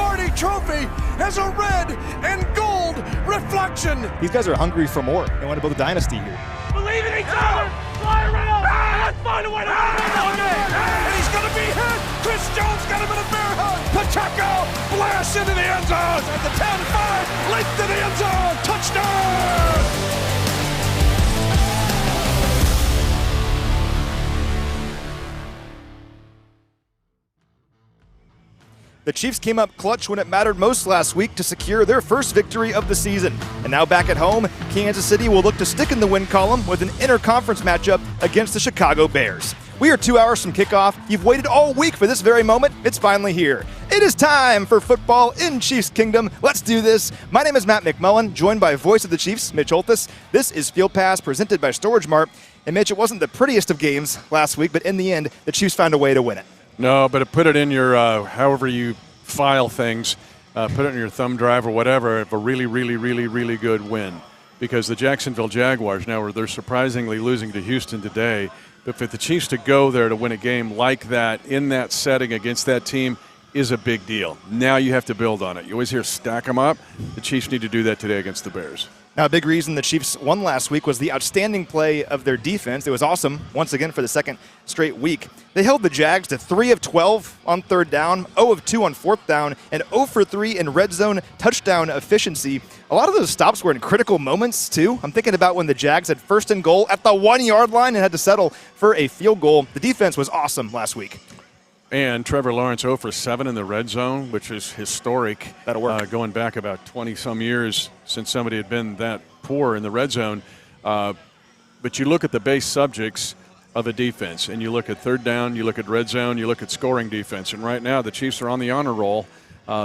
Lombardi trophy has a red and gold reflection. These guys are hungry for more. They want to build a dynasty here. Believe in each other. Fly around. Let's find a way to win this game. And he's going to be hit. Chris Jones got him in a bear hug. Pacheco blasts into the end zone. At the 10-5, leap to the end zone. Touchdown. The Chiefs came up clutch when it mattered most last week to secure their first victory of the season. And now back at home, Kansas City will look to stick in the win column with an interconference matchup against the Chicago Bears. We are 2 hours from kickoff. You've waited all week for this very moment. It's finally here. It is time for football in Chiefs Kingdom. Let's do this. My name is Matt McMullen, joined by voice of the Chiefs, Mitch Holthus. This is Field Pass presented by StorageMart. And Mitch, it wasn't the prettiest of games last week, but in the end, the Chiefs found a way to win it. No, but put it in your, however you file things, put it in your thumb drive or whatever, a really, really, really, really good win. Because the Jacksonville Jaguars now, they're surprisingly losing to Houston today. But for the Chiefs to go there to win a game like that in that setting against that team is a big deal. Now you have to build on it. You always hear stack them up. The Chiefs need to do that today against the Bears. Now, a big reason the Chiefs won last week was the outstanding play of their defense. It was awesome, once again, for the second straight week. They held the Jags to 3 of 12 on third down, 0 of 2 on fourth down, and 0 for 3 in red zone touchdown efficiency. A lot of those stops were in critical moments, too. I'm thinking about when the Jags had first and goal at the 1-yard line and had to settle for a field goal. The defense was awesome last week. And Trevor Lawrence 0 for 7 in the red zone, which is historic. That'll work. Going back about 20-some years since somebody had been that poor in the red zone. But you look at the base subjects of a defense, and you look at third down, you look at red zone, you look at scoring defense. And right now the Chiefs are on the honor roll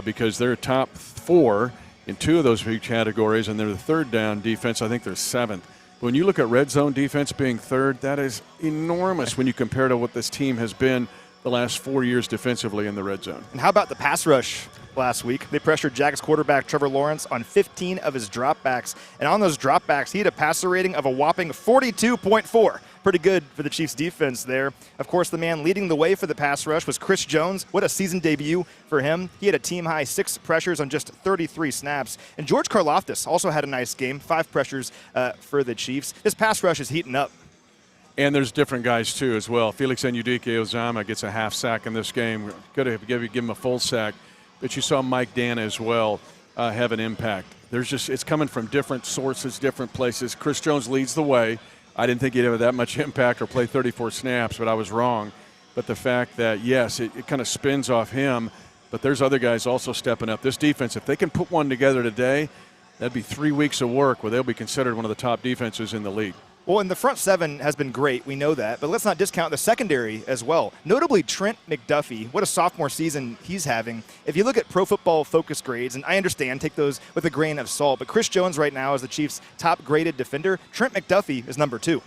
because they're top 4 in 2 of those big categories, and they're the third down defense. I think they're 7th. When you look at red zone defense being third, that is enormous when you compare to what this team has been the last 4 years defensively in the red zone. And how about the pass rush last week? They pressured Jags quarterback Trevor Lawrence on 15 of his dropbacks. And on those dropbacks, he had a passer rating of a whopping 42.4. Pretty good for the Chiefs defense there. Of course, the man leading the way for the pass rush was Chris Jones. What a season debut for him. He had a team-high 6 pressures on just 33 snaps. And George Karlaftis also had a nice game, 5 pressures for the Chiefs. This pass rush is heating up. And there's different guys, too, as well. Felix Anudike-Uzomah gets a half sack in this game. Could have given him a full sack. But you saw Mike Dana as well have an impact. It's coming from different sources, different places. Chris Jones leads the way. I didn't think he'd have that much impact or play 34 snaps, but I was wrong. But the fact that, yes, it kind of spins off him, but there's other guys also stepping up. This defense, if they can put one together today, that'd be 3 weeks of work where they'll be considered one of the top defenses in the league. Well, and the front 7 has been great. We know that. But let's not discount the secondary as well. Notably, Trent McDuffie. What a sophomore season he's having. If you look at Pro Football Focus grades, and I understand, take those with a grain of salt, but Chris Jones right now is the Chiefs' top-graded defender. Trent McDuffie is number 2.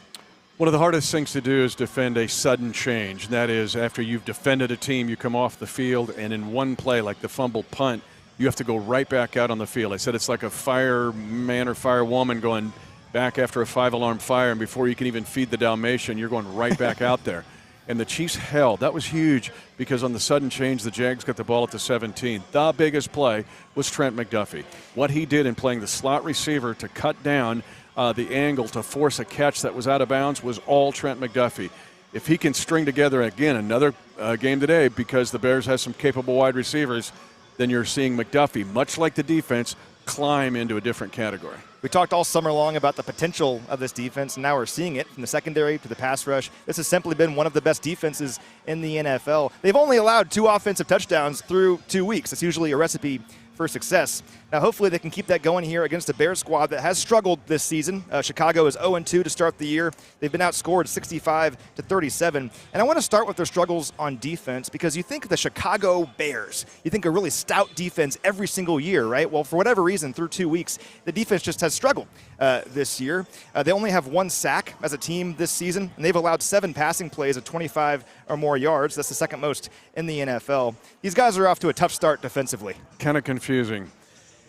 One of the hardest things to do is defend a sudden change. That is, after you've defended a team, you come off the field, and in one play, like the fumbled punt, you have to go right back out on the field. I said it's like a fireman or firewoman going back after a 5-alarm fire, and before you can even feed the Dalmatian, you're going right back out there. And the Chiefs held. That was huge because on the sudden change, the Jags got the ball at the 17. The biggest play was Trent McDuffie. What he did in playing the slot receiver to cut down the angle to force a catch that was out of bounds was all Trent McDuffie. If he can string together, again, another game today because the Bears have some capable wide receivers, then you're seeing McDuffie, much like the defense, climb into a different category. We talked all summer long about the potential of this defense, and now we're seeing it from the secondary to the pass rush. This has simply been one of the best defenses in the NFL. They've only allowed 2 offensive touchdowns through 2 weeks. It's usually a recipe for success. Now, hopefully they can keep that going here against a Bears squad that has struggled this season. Chicago is 0-2 to start the year. They've been outscored 65-37. And I want to start with their struggles on defense because you think the Chicago Bears, you think a really stout defense every single year, right? Well, for whatever reason, through 2 weeks, the defense just has struggled this year. They only have 1 sack as a team this season, and they've allowed 7 passing plays of 25 or more yards. That's the second most in the NFL. These guys are off to a tough start defensively. Kind of confusing.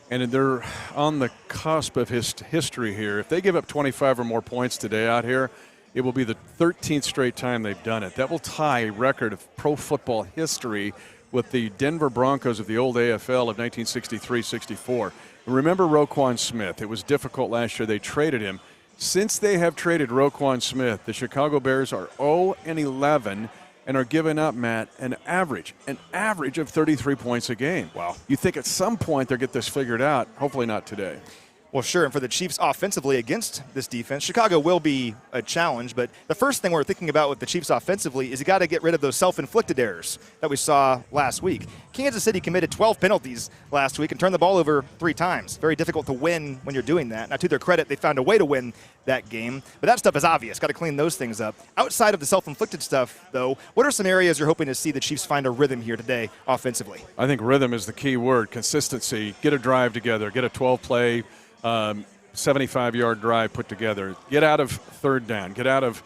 And they're on the cusp of history here. If they give up 25 or more points today out here, it will be the 13th straight time they've done it. That will tie a record of pro football history with the Denver Broncos of the old AFL of 1963-64. Remember Roquan Smith. It was difficult last year. They traded him. Since they have traded Roquan Smith, the Chicago Bears are 0-11 and are giving up, Matt, an average of 33 points a game. Wow. You think at some point they'll get this figured out. Hopefully not today. Well, sure, and for the Chiefs offensively against this defense, Chicago will be a challenge, but the first thing we're thinking about with the Chiefs offensively is you got to get rid of those self-inflicted errors that we saw last week. Kansas City committed 12 penalties last week and turned the ball over 3 times. Very difficult to win when you're doing that. Now, to their credit, they found a way to win that game, but that stuff is obvious. Got to clean those things up. Outside of the self-inflicted stuff, though, what are some areas you're hoping to see the Chiefs find a rhythm here today offensively? I think rhythm is the key word. Consistency. Get a drive together. Get a 12-play 75-yard drive put together. Get out of third down. Get out of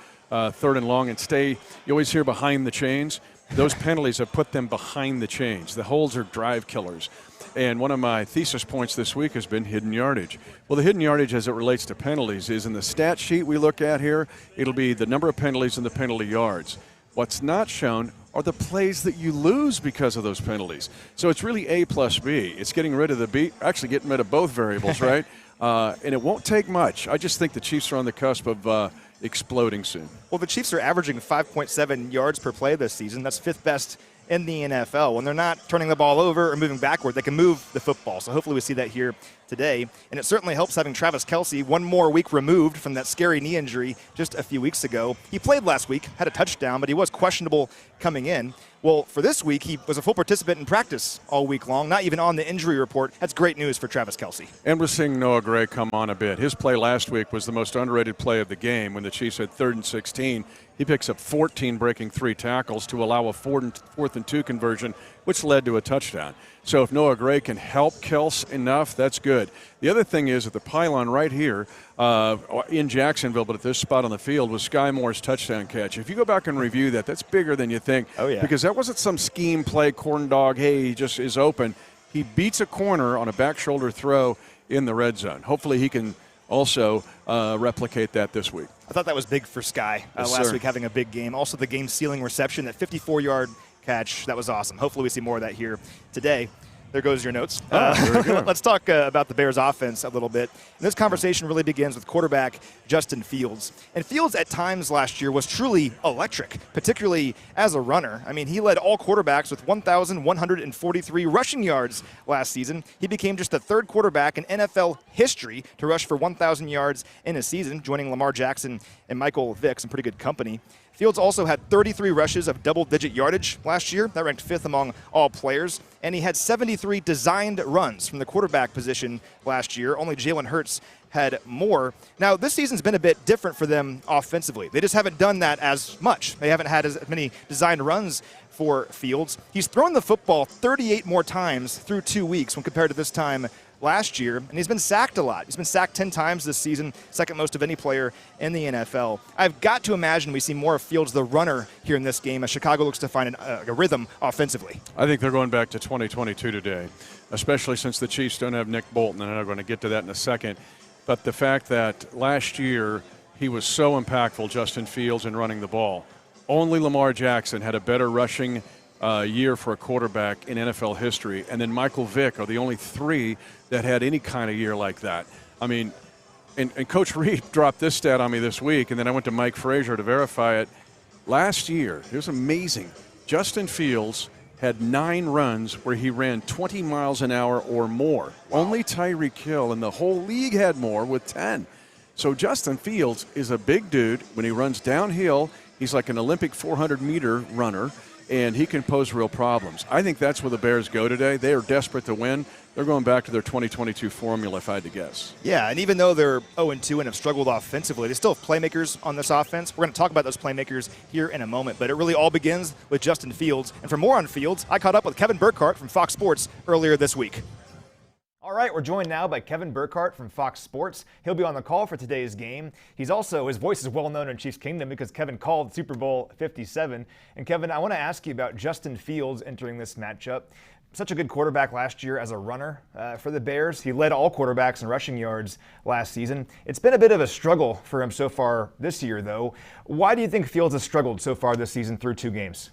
third and long and stay. You always hear behind the chains. Those penalties have put them behind the chains. The holds are drive killers. And one of my thesis points this week has been hidden yardage. Well, the hidden yardage as it relates to penalties is in the stat sheet we look at here, it'll be the number of penalties and the penalty yards. What's not shown are the plays that you lose because of those penalties. So it's really A plus B. It's getting rid of the B, actually getting rid of both variables, right? And it won't take much. I just think the Chiefs are on the cusp of exploding soon. Well, the Chiefs are averaging 5.7 yards per play this season. That's 5th best in the NFL. When they're not turning the ball over or moving backward, they can move the football. So hopefully we see that here today. And it certainly helps having Travis Kelce one more week removed from that scary knee injury just a few weeks ago. He played last week, had a touchdown, but he was questionable coming in. Well, for this week, he was a full participant in practice all week long, not even on the injury report. That's great news for Travis Kelce. And we're seeing Noah Gray come on a bit. His play last week was the most underrated play of the game when the Chiefs had 3rd and 16. He picks up 14, breaking 3 tackles to allow a 4th and 2 conversion, which led to a touchdown. So if Noah Gray can help Kels enough, that's good. The other thing is that the pylon right here in Jacksonville, but at this spot on the field, was Sky Moore's touchdown catch. If you go back and review that, that's bigger than you think. Oh, yeah. Because that wasn't some scheme play, corn dog, hey, he just is open. He beats a corner on a back shoulder throw in the red zone. Hopefully he can also replicate that this week. I thought that was big for Sky Yes, last sir. week, having a big game. Also the game-sealing reception, that 54-yard catch, that was awesome. Hopefully we see more of that here today. There goes your notes. There we go. Let's talk about the Bears offense a little bit. And this conversation really begins with quarterback Justin Fields. And Fields at times last year was truly electric, particularly as a runner. I mean, he led all quarterbacks with 1,143 rushing yards last season. He became just the 3rd quarterback in NFL history to rush for 1,000 yards in a season, joining Lamar Jackson and Michael Vick, some pretty good company. Fields also had 33 rushes of double-digit yardage last year. That ranked 5th among all players. And he had 73 designed runs from the quarterback position last year. Only Jalen Hurts had more. Now, this season's been a bit different for them offensively. They just haven't done that as much. They haven't had as many designed runs for Fields. He's thrown the football 38 more times through 2 weeks when compared to this time last year, and he's been sacked a lot. He's been sacked 10 times this season, second most of any player in the NFL. I've got to imagine we see more of Fields, the runner, here in this game as Chicago looks to find a rhythm offensively. I think they're going back to 2022 today, especially since the Chiefs don't have Nick Bolton, and I'm going to get to that in a second. But the fact that last year he was so impactful, Justin Fields, in running the ball. Only Lamar Jackson had a better rushing year for a quarterback in NFL history, and then Michael Vick are the only 3 that had any kind of year like that. I mean, and Coach Reed dropped this stat on me this week, and then I went to Mike Frazier to verify it. Last year, it was amazing. Justin Fields had 9 runs where he ran 20 miles an hour or more. Wow. Only Tyreek Hill in the whole league had more with 10. So Justin Fields is a big dude. When he runs downhill, he's like an Olympic 400-meter runner, and he can pose real problems. I think that's where the Bears go today. They are desperate to win. They're going back to their 2022 formula, if I had to guess. Yeah, and even though they're 0-2 and have struggled offensively, they still have playmakers on this offense. We're going to talk about those playmakers here in a moment, but it really all begins with Justin Fields. And for more on Fields, I caught up with Kevin Burkhardt from Fox Sports earlier this week. All right, we're joined now by Kevin Burkhardt from Fox Sports. He'll be on the call for today's game. His voice is well known in Chiefs Kingdom because Kevin called Super Bowl 57. And Kevin, I want to ask you about Justin Fields entering this matchup. Such a good quarterback last year as a runner for the Bears. He led all quarterbacks in rushing yards last season. It's been a bit of a struggle for him so far this year, though. Why do you think Fields has struggled so far this season through 2 games?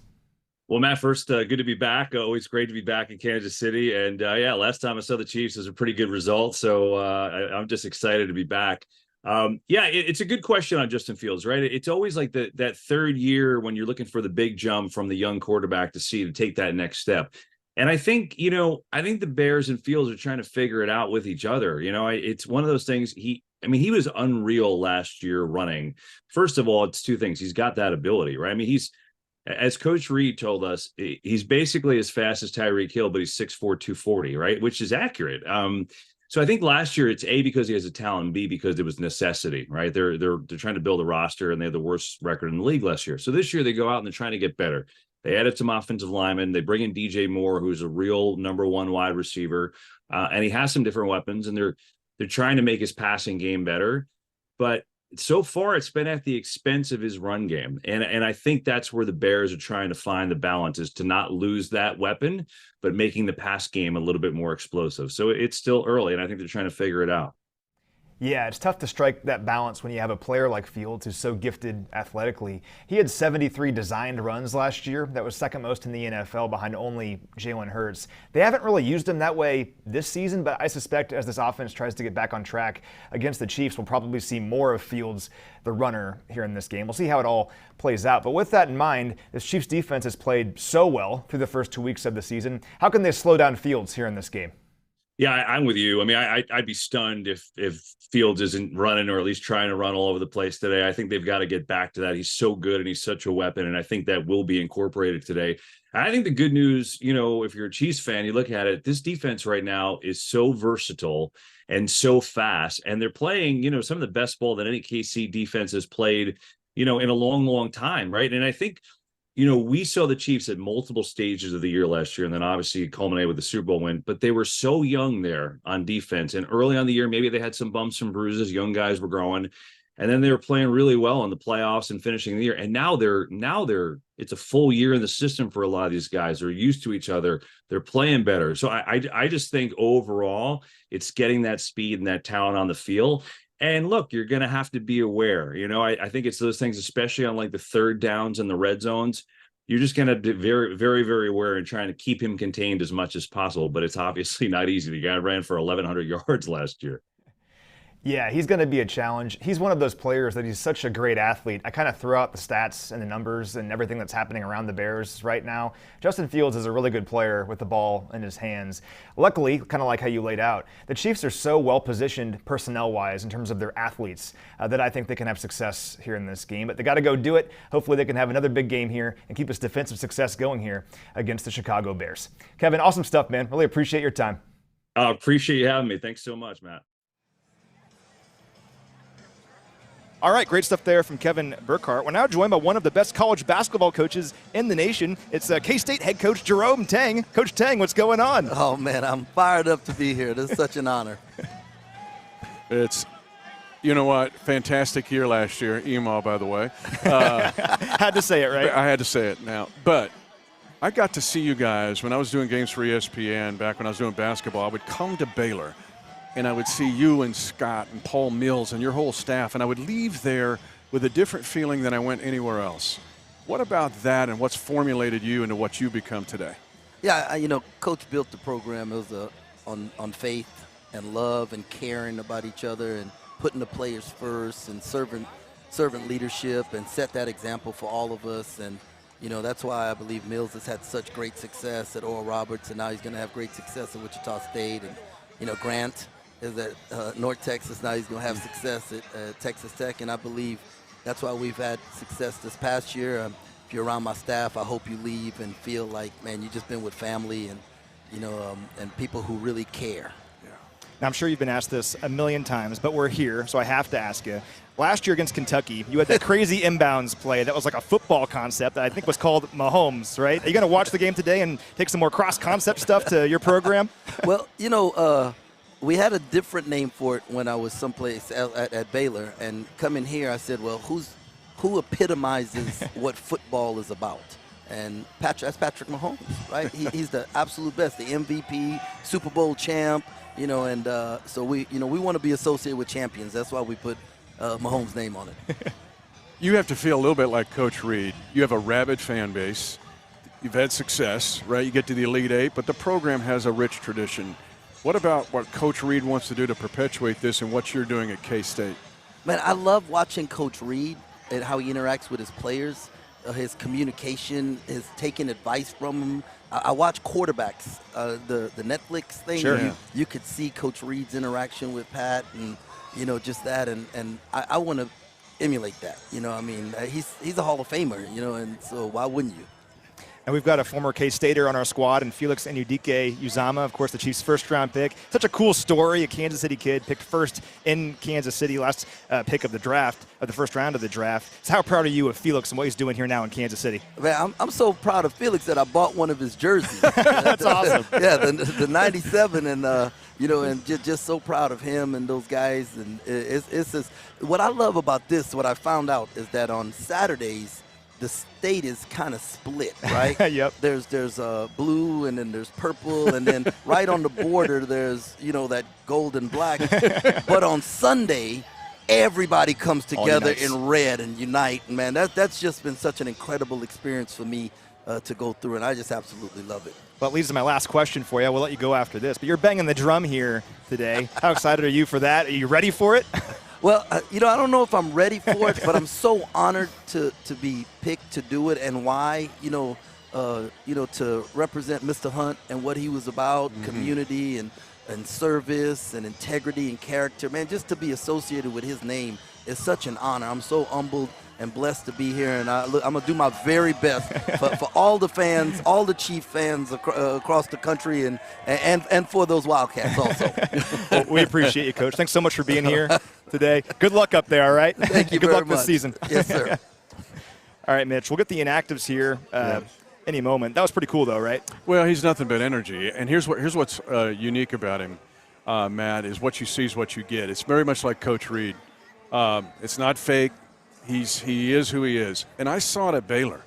Well, Matt, first, good to be back. Always great to be back in Kansas City. And last time I saw the Chiefs, it was a pretty good result. So I'm just excited to be back. It's a good question on Justin Fields, right? It's always like that third year when you're looking for the big jump from the young quarterback to take that next step. And I think the Bears and Fields are trying to figure it out with each other. It's one of those things. He was unreal last year running. First of all, it's two things. He's got that ability, right? I mean, as Coach Reed told us, he's basically as fast as Tyreek Hill, but he's 6'4", 240, right? Which is accurate. So I think last year it's A, because he has a talent, B, because it was necessity, right? They're trying to build a roster, and they had the worst record in the league last year. So this year they go out and they're trying to get better. They added some offensive linemen. They bring in DJ Moore, who's a real number one wide receiver, and he has some different weapons, and they're trying to make his passing game better. But so far, it's been at the expense of his run game. And I think that's where the Bears are trying to find the balance, is to not lose that weapon, but making the pass game a little bit more explosive. So it's still early, and I think they're trying to figure it out. Yeah, it's tough to strike that balance when you have a player like Fields who's so gifted athletically. He had 73 designed runs last year. That was second most in the NFL, behind only Jalen Hurts. They haven't really used him that way this season, but I suspect as this offense tries to get back on track against the Chiefs, we'll probably see more of Fields, the runner, here in this game. We'll see how it all plays out. But with that in mind, this Chiefs defense has played so well through the first 2 weeks of the season. How can they slow down Fields here in this game? Yeah, I'm with you. I mean, I'd be stunned if Fields isn't running, or at least trying to run all over the place today. I think they've got to get back to that. He's so good and he's such a weapon, and I think that will be incorporated today. I think the good news, if you're a Chiefs fan, you look at it, this defense right now is so versatile and so fast, and they're playing, some of the best ball that any KC defense has played, in a long, long time, right? And I think, we saw the Chiefs at multiple stages of the year last year, and then obviously it culminated with the Super Bowl win, but they were so young there on defense. And early on the year, maybe they had some bumps and bruises. Young guys were growing, and then they were playing really well in the playoffs and finishing the year. And now it's a full year in the system for a lot of these guys. They're used to each other. They're playing better. So I just think overall it's getting that speed and that talent on the field. And look, you're going to have to be aware. I think it's those things, especially on like the third downs and the red zones. You're just going to be very, very, very aware and trying to keep him contained as much as possible. But it's obviously not easy. The guy ran for 1,100 yards last year. Yeah, he's going to be a challenge. He's one of those players that he's such a great athlete. I kind of throw out the stats and the numbers and everything that's happening around the Bears right now. Justin Fields is a really good player with the ball in his hands. Luckily, kind of like how you laid out, the Chiefs are so well positioned personnel-wise in terms of their athletes that I think they can have success here in this game. But they got to go do it. Hopefully they can have another big game here and keep this defensive success going here against the Chicago Bears. Kevin, awesome stuff, man. Really appreciate your time. I appreciate you having me. Thanks so much, Matt. All right, great stuff there from Kevin Burkhardt. We're now joined by one of the best college basketball coaches in the nation. It's K-State head coach Jerome Tang. Coach Tang, what's going on? Oh, man, I'm fired up to be here. This is such an honor. It's, fantastic year last year. Email, by the way. Had to say it, right? I had to say it now. But I got to see you guys when I was doing games for ESPN back when I was doing basketball. I would come to Baylor, and I would see you and Scott and Paul Mills and your whole staff, and I would leave there with a different feeling than I went anywhere else. What about that, and what's formulated you into what you become today? Yeah, Coach built the program. It was on faith and love and caring about each other and putting the players first and servant leadership, and set that example for all of us. And, that's why I believe Mills has had such great success at Oral Roberts, and now he's going to have great success at Wichita State. And, Grant is at North Texas. Now he's going to have success at Texas Tech, and I believe that's why we've had success this past year. If you're around my staff, I hope you leave and feel like, man, you've just been with family and, and people who really care. Yeah. Now, I'm sure you've been asked this a million times, but we're here, so I have to ask you. Last year against Kentucky, you had that crazy inbounds play that was like a football concept that I think was called Mahomes, right? Are you going to watch the game today and take some more cross-concept stuff to your program? Well, we had a different name for it when I was someplace at Baylor, and coming here, I said, well, who epitomizes what football is about? And that's Patrick Mahomes, right? He's the absolute best, the MVP, Super Bowl champ, and so we want to be associated with champions. That's why we put Mahomes' name on it. You have to feel a little bit like Coach Reed. You have a rabid fan base. You've had success, right? You get to the Elite Eight, but the program has a rich tradition. What about what Coach Reed wants to do to perpetuate this and what you're doing at K-State? Man, I love watching Coach Reed and how he interacts with his players, his communication, his taking advice from them. I watch quarterbacks, the Netflix thing. Sure. You could see Coach Reed's interaction with Pat and, just that. And I want to emulate that. I mean, he's a Hall of Famer, and so why wouldn't you? And we've got a former K-Stater on our squad, and Felix Enudike Uzama, of course, the Chiefs' first-round pick. Such a cool story, a Kansas City kid picked first in Kansas City, last pick of the draft, of the first round of the draft. So how proud are you of Felix and what he's doing here now in Kansas City? Man, I'm so proud of Felix that I bought one of his jerseys. That's awesome. Yeah, the 97, and and just so proud of him and those guys. And it's just, what I love about this, what I found out is that on Saturdays, the state is kind of split, right? Yep. There's blue, and then there's purple, and then right on the border there's that gold and black. But on Sunday, everybody comes together in red and unite. And man, that's just been such an incredible experience for me to go through, and I just absolutely love it. Well, it leads to my last question for you. We'll let you go after this, but you're banging the drum here today. How excited are you for that? Are you ready for it? Well, I don't know if I'm ready for it, but I'm so honored to be picked to do it, and why, to represent Mr. Hunt and what he was about, community and service and integrity and character. Man, just to be associated with his name is such an honor. I'm so humbled and blessed to be here, and I'm going to do my very best for all the fans, all the Chief fans across the country, and for those Wildcats also. Well, we appreciate you, Coach. Thanks so much for being here today. Good luck up there, all right? Thank you Good very luck much. this season. Yes, sir. All right, Mitch, we'll get the inactives here any moment. That was pretty cool, though, right? Well, he's nothing but energy. And here's what's unique about him, Matt, is what you see is what you get. It's very much like Coach Reed. It's not fake. He is who he is. And I saw it at Baylor.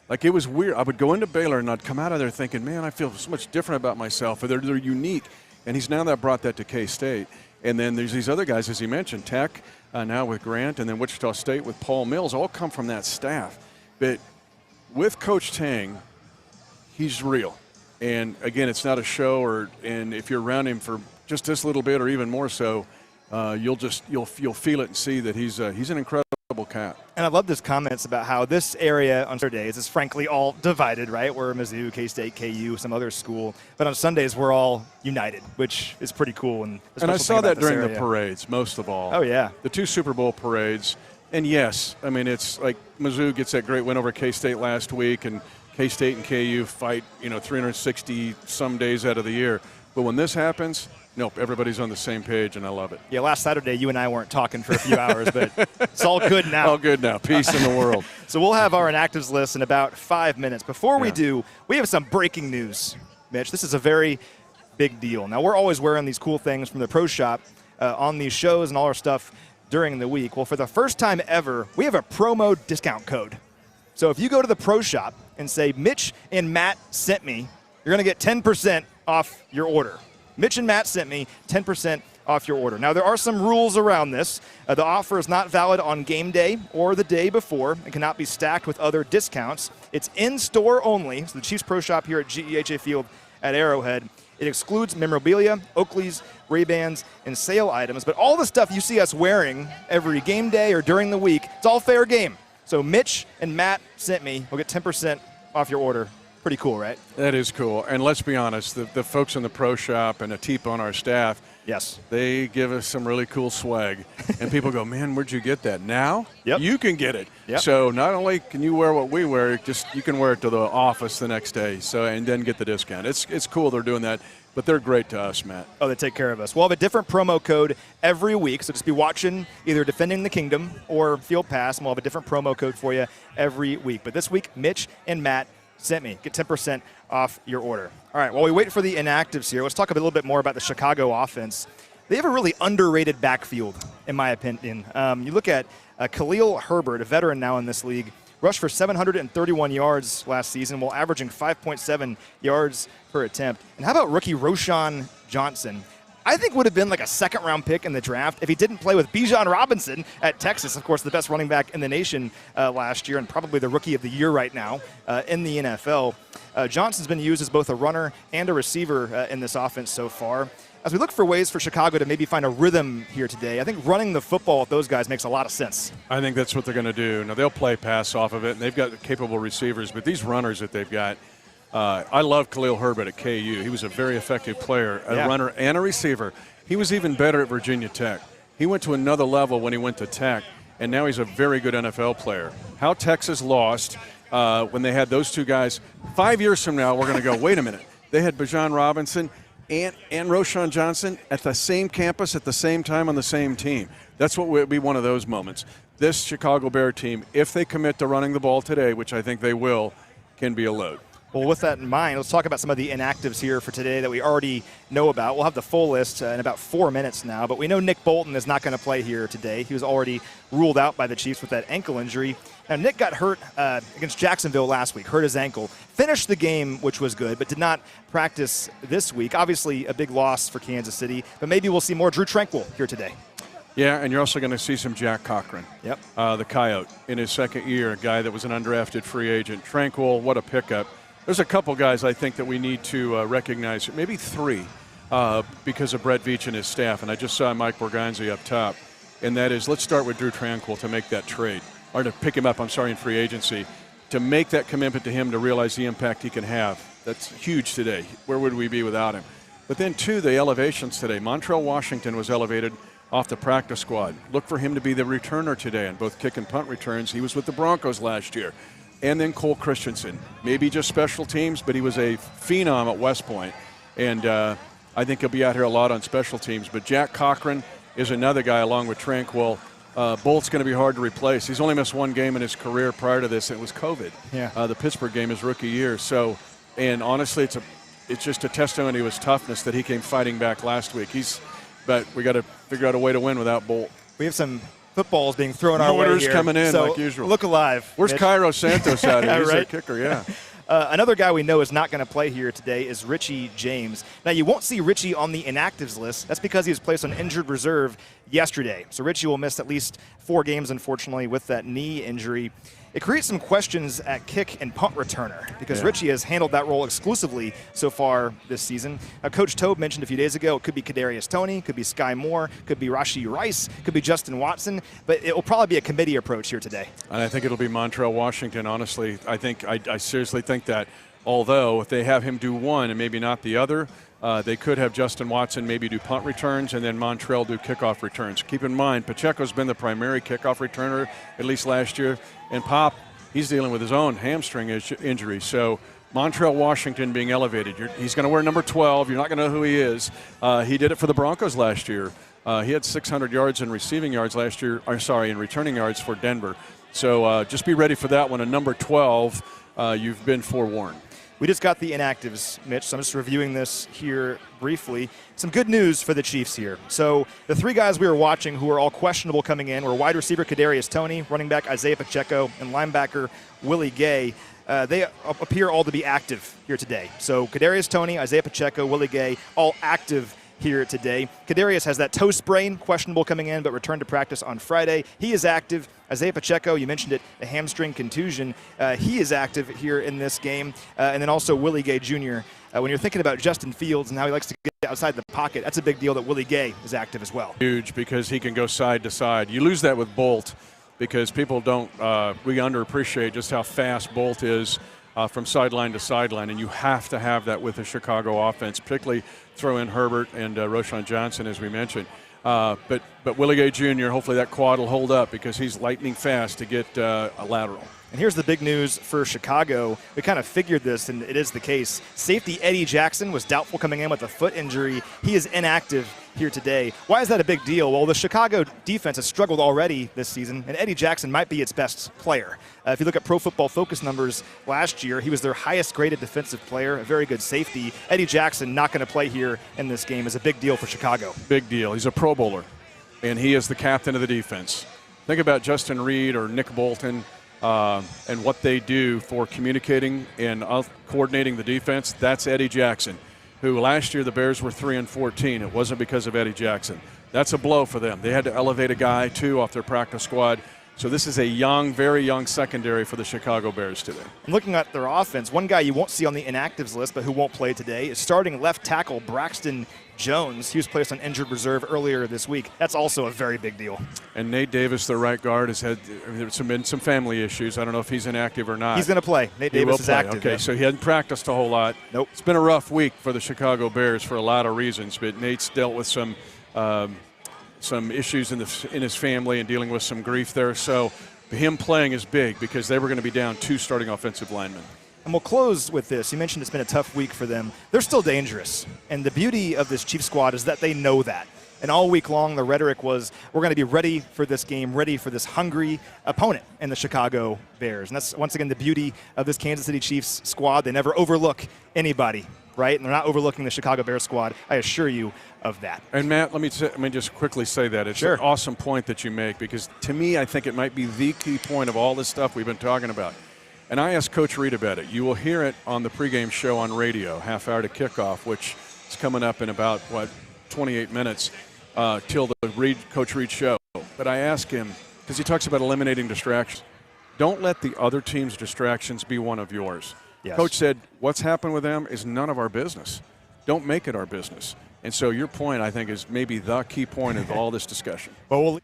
Like, it was weird. I would go into Baylor and I'd come out of there thinking, man, I feel so much different about myself. Or they're unique. And he's now brought that to K-State. And then there's these other guys, as he mentioned, Tech now with Grant, and then Wichita State with Paul Mills, all come from that staff. But with Coach Tang, he's real. And, again, it's not a show, and if you're around him for just this little bit or even more so, you'll feel it and see that he's an incredible cat. And I love this comments about how this area on Saturdays is frankly all divided, right? We're Mizzou, K-State, KU, some other school. But on Sundays, we're all united, which is pretty cool. And I saw that during the parades, most of all. Oh, yeah. The 2 Super Bowl parades. And, yes, I mean, it's like Mizzou gets that great win over K-State last week, and K-State and KU fight, 360 some days out of the year. But when this happens, nope, everybody's on the same page, and I love it. Yeah, last Saturday, you and I weren't talking for a few hours, but it's all good now. All good now. Peace in the world. So we'll have our inactives list in about 5 minutes. Before we do, we have some breaking news, Mitch. This is a very big deal. Now, we're always wearing these cool things from the Pro Shop on these shows and all our stuff during the week. Well, for the first time ever, we have a promo discount code. So if you go to the Pro Shop and say, Mitch and Matt sent me, you're going to get 10% off your order. Mitch and Matt sent me 10% off your order. Now, there are some rules around this. The offer is not valid on game day or the day before and cannot be stacked with other discounts. It's in-store only, so the Chiefs Pro Shop here at GEHA Field at Arrowhead. It excludes memorabilia, Oakleys, Ray-Bans, and sale items. But all the stuff you see us wearing every game day or during the week, it's all fair game. So Mitch and Matt sent me. We'll get 10% off your order. Pretty cool, right? That is cool. And let's be honest, the folks in the Pro Shop and a TICO on our staff, yes, they give us some really cool swag. And people go, man, where'd you get that? Now you can get it. Yep. So not only can you wear what we wear, you can wear it to the office the next day. So and then get the discount. It's cool they're doing that. But they're great to us, Matt. Oh, they take care of us. We'll have a different promo code every week, so just be watching either Defending the Kingdom or Field Pass, and we'll have a different promo code for you every week. But this week, Mitch and Matt sent me. Get 10% off your order. All right, while we wait for the inactives here, let's talk a little bit more about the Chicago offense. They have a really underrated backfield, in my opinion. You look at Khalil Herbert, a veteran now in this league, rushed for 731 yards last season while averaging 5.7 yards per attempt. And how about rookie Roschon Johnson? I think would have been like a second-round pick in the draft if he didn't play with Bijan Robinson at Texas, of course, the best running back in the nation last year and probably the rookie of the year right now in the NFL. Johnson's been used as both a runner and a receiver in this offense so far. As we look for ways for Chicago to maybe find a rhythm here today, I think running the football with those guys makes a lot of sense. I think that's what they're going to do. Now, they'll play pass off of it, and they've got capable receivers, but these runners that they've got, I love Khalil Herbert at KU. He was a very effective player, a runner and a receiver. He was even better at Virginia Tech. He went to another level when he went to Tech, and now he's a very good NFL player. How Texas lost when they had those two guys. 5 years from now, we're going to go, wait a minute. They had Bijan Robinson and Roschon Johnson at the same campus at the same time on the same team. That's what would be one of those moments. This Chicago Bear team, if they commit to running the ball today, which I think they will, can be a load. Well, with that in mind, let's talk about some of the inactives here for today that we already know about. We'll have the full list in about 4 minutes now, but we know Nick Bolton is not going to play here today. He was already ruled out by the Chiefs with that ankle injury. Now, Nick got hurt against Jacksonville last week, hurt his ankle, finished the game, which was good, but did not practice this week. Obviously, a big loss for Kansas City, but maybe we'll see more Drew Tranquill here today. Yeah, and you're also going to see some Jack Cochran, the Coyote, in his second year, a guy that was an undrafted free agent. Tranquill, what a pickup. There's a couple guys I think that we need to recognize, maybe three, because of Brett Veach and his staff. And I just saw Mike Borgonzi up top. And that is, let's start with Drew Tranquill to make that trade, or to pick him up, in free agency, to make that commitment to him to realize the impact he can have. That's huge today. Where would we be without him? But then, too, the elevations today. Montrell Washington was elevated off the practice squad. Look for him to be the returner today on both kick and punt returns. He was with the Broncos last year. And then Cole Christensen, maybe just special teams, but he was a phenom at West Point. And I think he'll be out here a lot on special teams. But Jack Cochran is another guy along with Tranquill. Bolt's going to be hard to replace. He's only missed one game in his career prior to this, and it was COVID. Yeah. The Pittsburgh game his rookie year. So, and honestly, it's just a testimony of his toughness that he came fighting back last week. But we got to figure out a way to win without Bolt. We have some footballs being thrown our way here. Coming in so like usual. Look alive. Where's Mitch? Cairo Santos out here? He's right? their kicker, yeah. Another guy we know is not going to play here today is Richie James. Now, you won't see Richie on the inactives list. That's because he was placed on injured reserve yesterday. So Richie will miss at least 4 games, unfortunately, with that knee injury. It creates some questions at kick and punt returner because Richie has handled that role exclusively so far this season. Coach Tobe mentioned a few days ago it could be Kadarius Toney, could be Sky Moore, could be Rashee Rice, could be Justin Watson, but it will probably be a committee approach here today. And I think it'll be Montrell Washington, honestly. I seriously think that, although if they have him do one and maybe not the other, they could have Justin Watson maybe do punt returns and then Montrell do kickoff returns. Keep in mind, Pacheco's been the primary kickoff returner, at least last year. And Pop, he's dealing with his own hamstring injury. So Montrell Washington being elevated. He's going to wear number 12. You're not going to know who he is. He did it for the Broncos last year. He had 600 yards in receiving yards last year. In returning yards for Denver. So just be ready for that one. A number 12, you've been forewarned. We just got the inactives, Mitch, so I'm just reviewing this here briefly. Some good news for the Chiefs here. So the 3 guys we were watching who are all questionable coming in were wide receiver Kadarius Toney, running back Isaiah Pacheco, and linebacker Willie Gay. They appear all to be active here today. So Kadarius Toney, Isaiah Pacheco, Willie Gay, all active here today. Kadarius has that toe sprain, questionable coming in, but returned to practice on Friday. He is active. Isaiah Pacheco, you mentioned it, a hamstring contusion. He is active here in this game. And then also Willie Gay Jr. When you're thinking about Justin Fields and how he likes to get outside the pocket, that's a big deal that Willie Gay is active as well. Huge, because he can go side to side. You lose that with Bolt because people don't we underappreciate just how fast Bolt is from sideline to sideline, and you have to have that with the Chicago offense, particularly throw in Herbert and Roschon Johnson, as we mentioned. But Willie Gay Jr., hopefully that quad will hold up because he's lightning fast to get a lateral. And here's the big news for Chicago. We kind of figured this, and it is the case. Safety Eddie Jackson was doubtful coming in with a foot injury. He is inactive here today. Why is that a big deal? Well, the Chicago defense has struggled already this season, and Eddie Jackson might be its best player. If you look at Pro Football Focus numbers last year, he was their highest graded defensive player, a very good safety. Eddie Jackson not going to play here in this game is a big deal for Chicago. Big deal. He's a Pro Bowler, and he is the captain of the defense. Think about Justin Reed or Nick Bolton and what they do for communicating and coordinating the defense. That's Eddie Jackson, who last year the Bears were 3-14. It wasn't because of Eddie Jackson. That's a blow for them. They had to elevate a guy, too, off their practice squad. So this is a young, very young secondary for the Chicago Bears today. I'm looking at their offense. One guy you won't see on the inactives list, but who won't play today, is starting left tackle Braxton Jones. He was placed on injured reserve earlier this week. That's also a very big deal. And Nate Davis, the right guard, has had been some family issues. I don't know if he's inactive or not. He's going to play. Nate Davis is active. Okay, yeah. so he hadn't practiced a whole lot. Nope. It's been a rough week for the Chicago Bears for a lot of reasons, but Nate's dealt with some issues in his family and dealing with some grief there. So him playing is big because they were going to be down 2 starting offensive linemen. And we'll close with this. You mentioned it's been a tough week for them. They're still dangerous. And the beauty of this Chiefs squad is that they know that. And all week long, the rhetoric was, we're going to be ready for this game, ready for this hungry opponent in the Chicago Bears. And that's, once again, the beauty of this Kansas City Chiefs squad. They never overlook anybody, right? And they're not overlooking the Chicago Bears squad. I assure you of that. And, Matt, let me just quickly say that. It's Sure. an awesome point that you make because, to me, I think it might be the key point of all this stuff we've been talking about. And I asked Coach Reed about it. You will hear it on the pregame show on radio, half hour to kickoff, which is coming up in about, 28 minutes till the Coach Reed show. But I asked him, because he talks about eliminating distractions, don't let the other team's distractions be one of yours. Yes. Coach said, what's happened with them is none of our business. Don't make it our business. And so your point, I think, is maybe the key point of all this discussion. Well,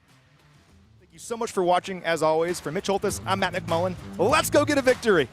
thank you so much for watching, as always. For Mitch Holthus, I'm Matt McMullen. Let's go get a victory.